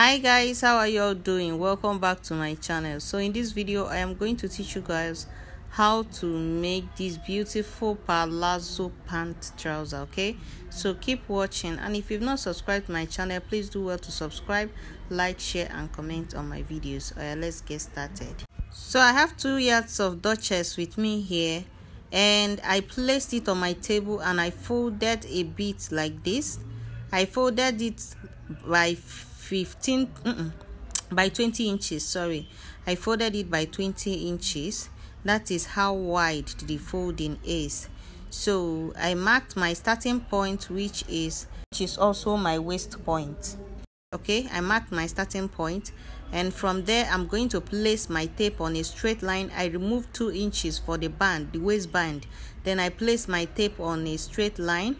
Hi guys, how are you all doing? Welcome back to my channel. So in this video I am going to teach you guys how to make this beautiful palazzo pant trouser. Okay, so keep watching, and if you've not subscribed to my channel, please do well to subscribe, like, share and comment on my videos. Let's get started. So I have 2 yards of Duchess with me here, and I placed it on my table and I folded a bit like this. I folded it by 20 inches. Sorry, I folded it by 20 inches. That is how wide the folding is. So I marked my starting point, which is also my waist point. Okay, I marked my starting point, and from there I'm going to place my tape on a straight line. I removed 2 inches for the band, the waistband. Then I placed my tape on a straight line.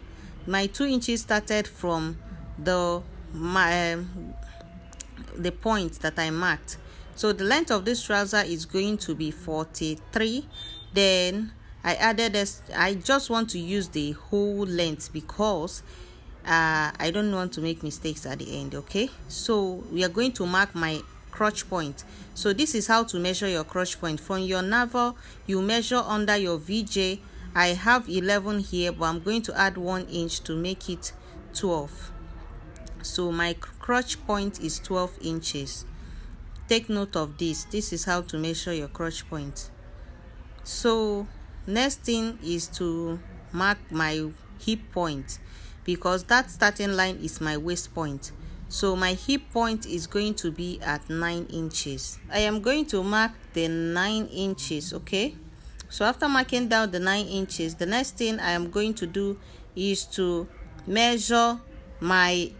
My 2 inches started from the point that I marked. So the length of this trouser is going to be 43. Then I added this. I just want to use the whole length because I don't want to make mistakes at the end. Okay, so we are going to mark my crotch point. So this is how to measure your crotch point. From your navel, you measure under your VJ. I have 11 here, but I'm going to add 1 inch to make it 12. So my crotch point is 12 inches. Take note of this. This is how to measure your crotch point. So next thing is to mark my hip point, because that starting line is my waist point. So my hip point is going to be at 9 inches. I am going to mark the 9 inches. Okay, so after marking down the 9 inches, the next thing I am going to do is to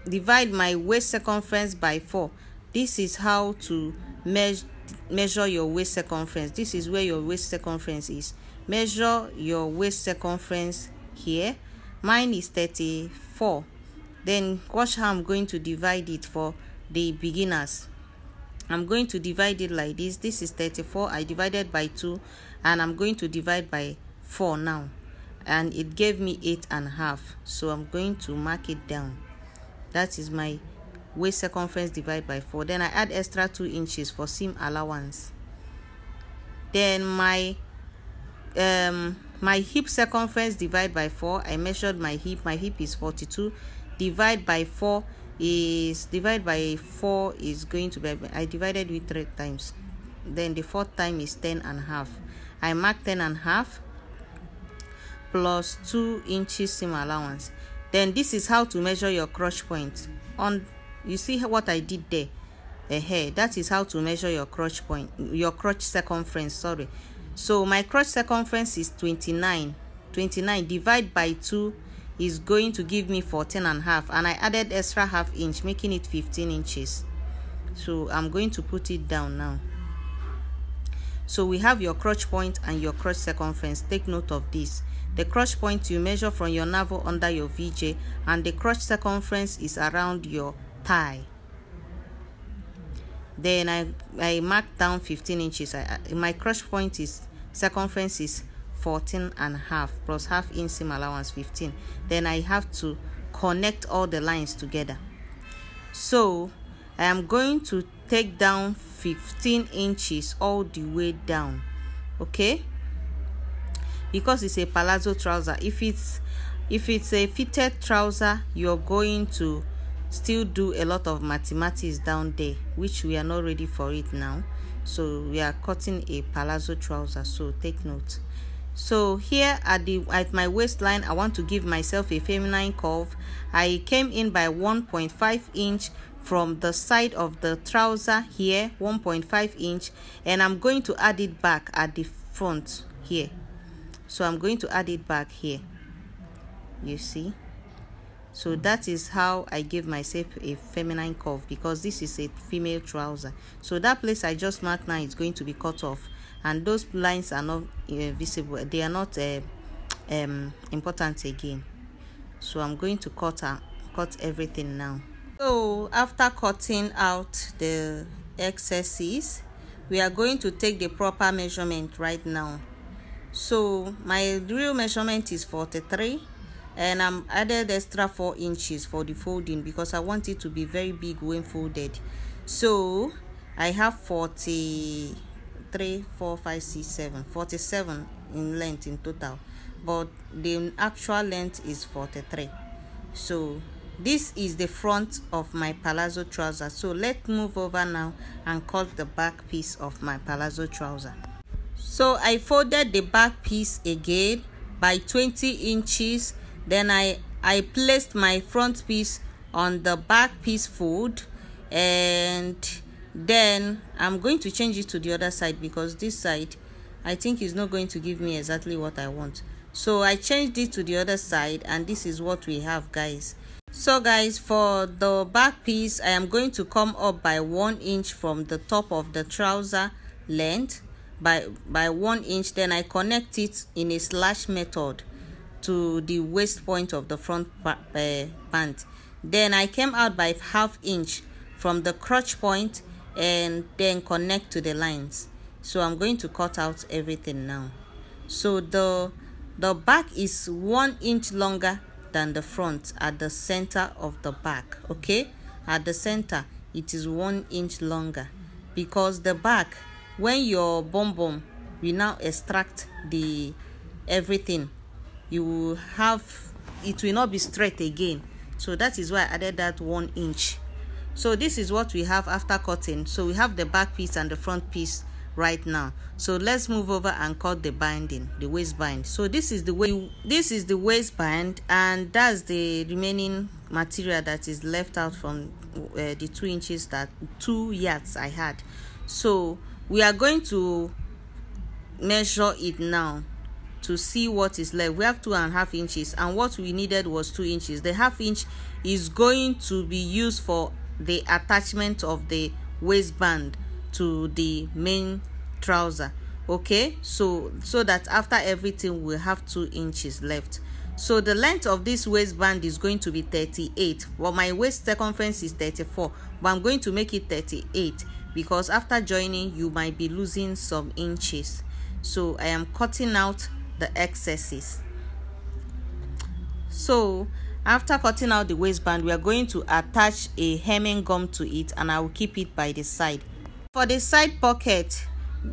divide my waist circumference by 4. This is how to measure your waist circumference. This is where your waist circumference is. Measure your waist circumference here. Mine is 34. Then watch how I'm going to divide it for the beginners. I'm going to divide it like this. This is 34. I divided by 2, and I'm going to divide by 4 now, and it gave me 8.5. So I'm going to mark it down. That is my waist circumference divided by 4. Then I add extra 2 inches for seam allowance. Then my hip circumference divided by 4. I measured my hip. My hip is 42. Divided by 4 is going to be, I divided with 3 times. Then the 4th time is 10.5. I mark 10.5 plus 2 inches seam allowance. Then this is how to measure your crotch point. You see what I did there? That is how to measure your crotch point, your crotch circumference. Sorry. So my crotch circumference is 29. 29 divided by 2 is going to give me 14.5, and I added extra ½ inch, making it 15 inches. So I'm going to put it down now. So we have your crotch point and your crotch circumference. Take note of this. The crotch point you measure from your navel under your VJ, and the crotch circumference is around your thigh. Then I marked down 15 inches. My crotch point circumference is 14.5 plus ½ inch seam allowance 15. Then I have to connect all the lines together. So I am going to take down 15 inches all the way down. Okay, because it's a palazzo trouser. If it's a fitted trouser, you're going to still do a lot of mathematics down there, which we are not ready for it now. So we are cutting a palazzo trouser, so take note. So here at my waistline, I want to give myself a feminine curve. I came in by 1.5 inch from the side of the trouser here, 1.5 inch, and I'm going to add it back at the front here. So I'm going to add it back here, you see. So that is how I give myself a feminine curve, because this is a female trouser. So that place I just marked now is going to be cut off, and those lines are not visible. They are not important again. So I'm going to cut everything now. So after cutting out the excesses, we are going to take the proper measurement right now. So my real measurement is 43, and I'm added extra 4 inches for the folding because I want it to be very big when folded. So I have 43, 4, 5, 6, 7, 47 in length in total, but the actual length is 43. So this is the front of my palazzo trouser. So let's move over now and cut the back piece of my palazzo trouser. So I folded the back piece again by 20 inches. Then I placed my front piece on the back piece fold, and then I'm going to change it to the other side because this side I think is not going to give me exactly what I want. So I changed it to the other side, and this is what we have, guys. So guys, for the back piece, I am going to come up by 1 inch from the top of the trouser length by 1 inch. Then I connect it in a slash method to the waist point of the front pant. Then I came out by ½ inch from the crotch point and then connect to the lines. So I'm going to cut out everything now. So the back is 1 inch longer than the front at the center of the back. Okay, at the center it is 1 inch longer because the back, when your bum we now extract the everything, you will have, it will not be straight again. So that is why I added that 1 inch. So this is what we have after cutting. So we have the back piece and the front piece right now. So let's move over and cut the binding, the waistband. So this is the waistband, and that's the remaining material that is left out from the 2 inches, that 2 yards I had. So we are going to measure it now to see what is left. We have 2.5 inches, and what we needed was 2 inches. The ½ inch is going to be used for the attachment of the waistband to the main trouser. Okay, so that after everything we have 2 inches left. So the length of this waistband is going to be 38. Well, my waist circumference is 34, but I'm going to make it 38 because after joining you might be losing some inches. So I am cutting out the excesses. So after cutting out the waistband, we are going to attach a hemming gum to it, and I will keep it by the side. For the side pocket,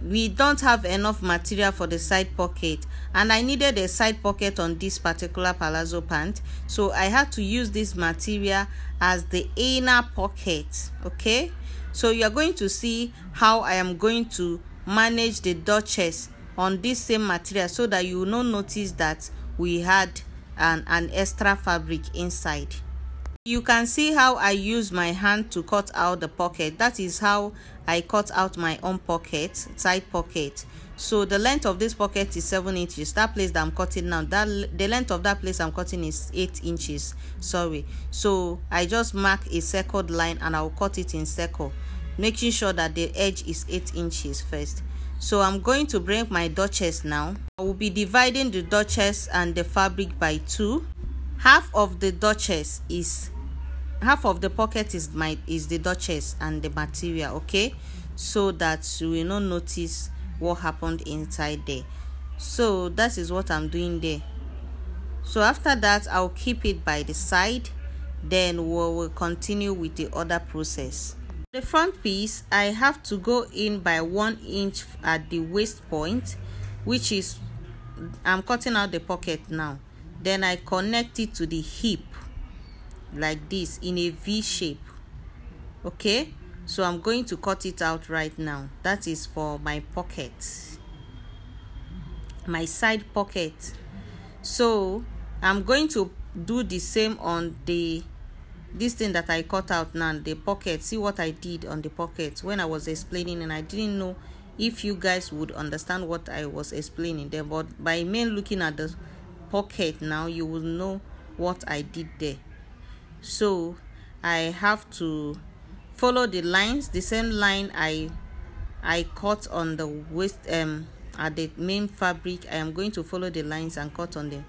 we don't have enough material for the side pocket, and I needed a side pocket on this particular palazzo pant, so I had to use this material as the inner pocket. Okay, so you are going to see how I am going to manage the dutchess on this same material so that you will not notice that we had an extra fabric inside. You can see how I use my hand to cut out the pocket. That is how I cut out my own pocket, side pocket. So the length of this pocket is 7 inches. That place that I'm cutting now, the length of that place I'm cutting is 8 inches. Sorry. So I just mark a circled line and I'll cut it in circle, making sure that the edge is 8 inches first. So I'm going to bring my dutchess now. I will be dividing the dutchess and the fabric by 2. Half of the dutchess is, half of the pocket is the dutchess and the material. Okay, so that you will not notice what happened inside there. So that is what I'm doing there. So after that, I'll keep it by the side, then we will continue with the other process. The front piece, I have to go in by 1 inch at the waist point, which is, I'm cutting out the pocket now. Then I connect it to the hip like this in a V shape. Okay, so I'm going to cut it out right now. That is for my pocket, my side pocket. So I'm going to do the same on this thing that I cut out now, the pocket. See what I did on the pocket when I was explaining, and I didn't know if you guys would understand what I was explaining there, but by me looking at the pocket now, you will know what I did there. So I have to follow the lines, the same line I cut on the waist at the main fabric. I am going to follow the lines and cut on the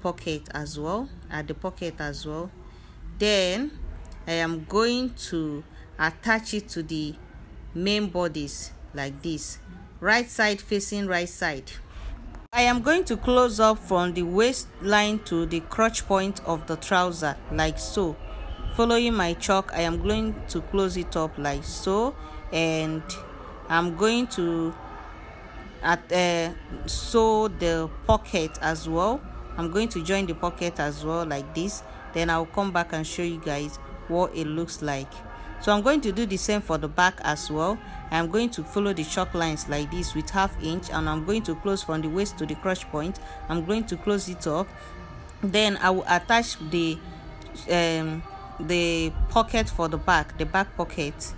pocket as well, at the pocket as well. Then I am going to attach it to the main bodies like this, right side facing right side. I am going to close up from the waistline to the crotch point of the trouser like so. Following my chalk, I am going to close it up like so, and I'm going to sew the pocket as well. I'm going to join the pocket as well like this. Then I'll come back and show you guys what it looks like. So I'm going to do the same for the back as well. I'm going to follow the chalk lines like this with 1/2 inch, and I'm going to close from the waist to the crotch point. I'm going to close it up. Then I will attach the pocket for the back pocket.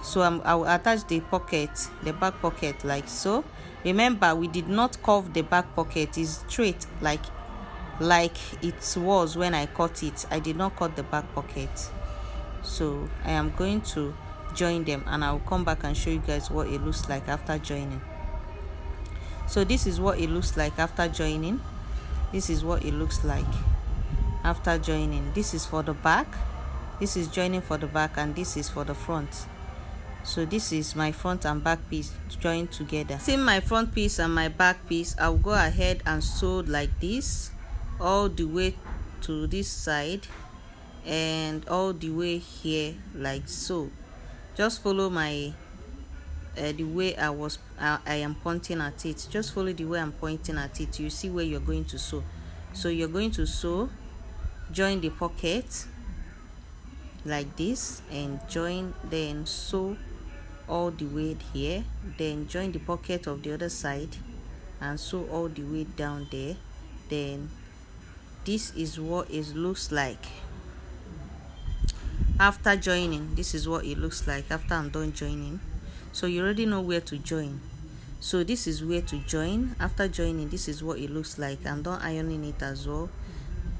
So I will attach the back pocket like so. Remember, we did not curve the back pocket. It's straight like it was when I cut it. I did not cut the back pocket. So I am going to join them, and I will come back and show you guys what it looks like after joining. So this is what it looks like after joining. This is what it looks like after joining. This is for the back, this is joining for the back, and this is for the front. So this is my front and back piece joined together. Seeing my front piece and my back piece, I'll go ahead and sew like this all the way to this side and all the way here like so. Just follow my the way I am pointing at it. Just follow the way I'm pointing at it. You see where you're going to sew. So you're going to sew, join the pocket like this, and join, then sew all the way here, then join the pocket of the other side and sew all the way down there. Then this is what it looks like after joining. This is what it looks like after I'm done joining. So you already know where to join. So this is where to join. After joining, this is what it looks like. I'm done ironing it as well.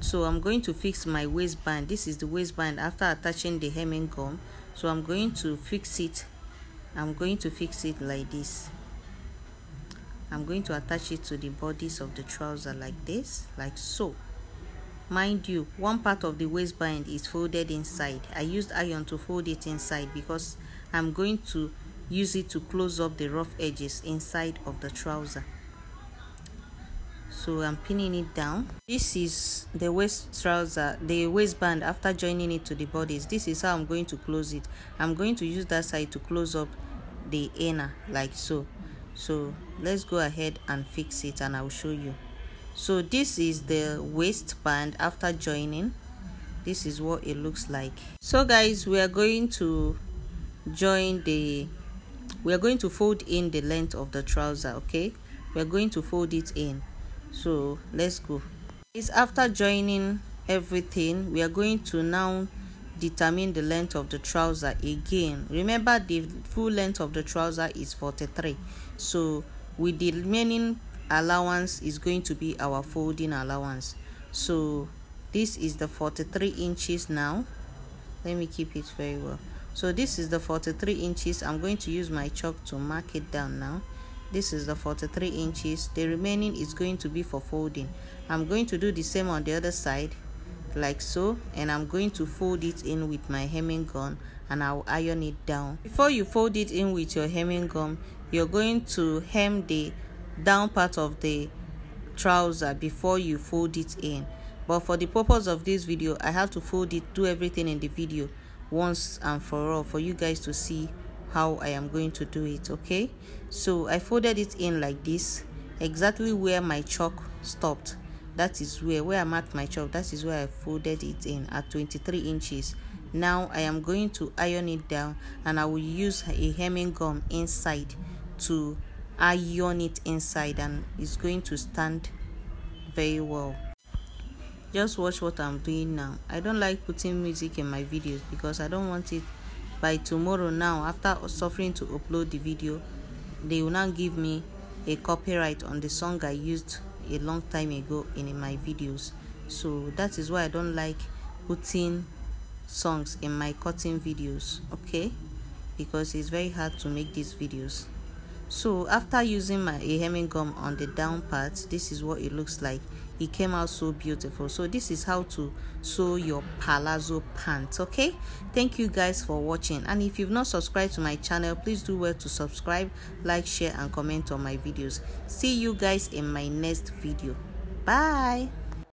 So I'm going to fix my waistband. This is the waistband after attaching the hemming gum. So I'm going to fix it. I'm going to fix it like this. I'm going to attach it to the bodies of the trouser like this, like so. Mind you, one part of the waistband is folded inside. I used iron to fold it inside because I'm going to use it to close up the rough edges inside of the trouser. So I'm pinning it down. This is the waistband after joining it to the bodies. This is how I'm going to close it. I'm going to use that side to close up the inner like so. So let's go ahead and fix it, and I'll show you. So this is the waistband after joining. This is what it looks like. So guys, we are going to fold in the length of the trouser. Okay, we're going to fold it in. So let's go. It's after joining everything, we are going to now determine the length of the trouser again. Remember, the full length of the trouser is 43. So with the remaining allowance is going to be our folding allowance. So this is the 43 inches now. Let me keep it very well. So this is the 43 inches. I'm going to use my chalk to mark it down now. This is the 43 inches. The remaining is going to be for folding. I'm going to do the same on the other side like so, and I'm going to fold it in with my hemming gun, and I'll iron it down. Before you fold it in with your hemming gun, you're going to hem the down part of the trouser before you fold it in. But for the purpose of this video, I have to fold it, do everything in the video once and for all for you guys to see how I am going to do it. Okay, so I folded it in like this, exactly where my chalk stopped. That is where I marked my chalk. That is where I folded it in at 23 inches. Now I am going to iron it down, and I will use a hemming gum inside to iron it inside, and it's going to stand very well. Just watch what I'm doing now. I don't like putting music in my videos because I don't want it by tomorrow. Now after suffering to upload the video, they will now give me a copyright on the song I used a long time ago in my videos. So that is why I don't like putting songs in my cutting videos, okay, because it's very hard to make these videos. So after using a hemming gum on the down part, this is what it looks like. it came out so beautiful. So this is how to sew your palazzo pants. Okay, thank you guys for watching, and if you've not subscribed to my channel, please do well to subscribe, like, share and comment on my videos. See you guys in my next video. Bye.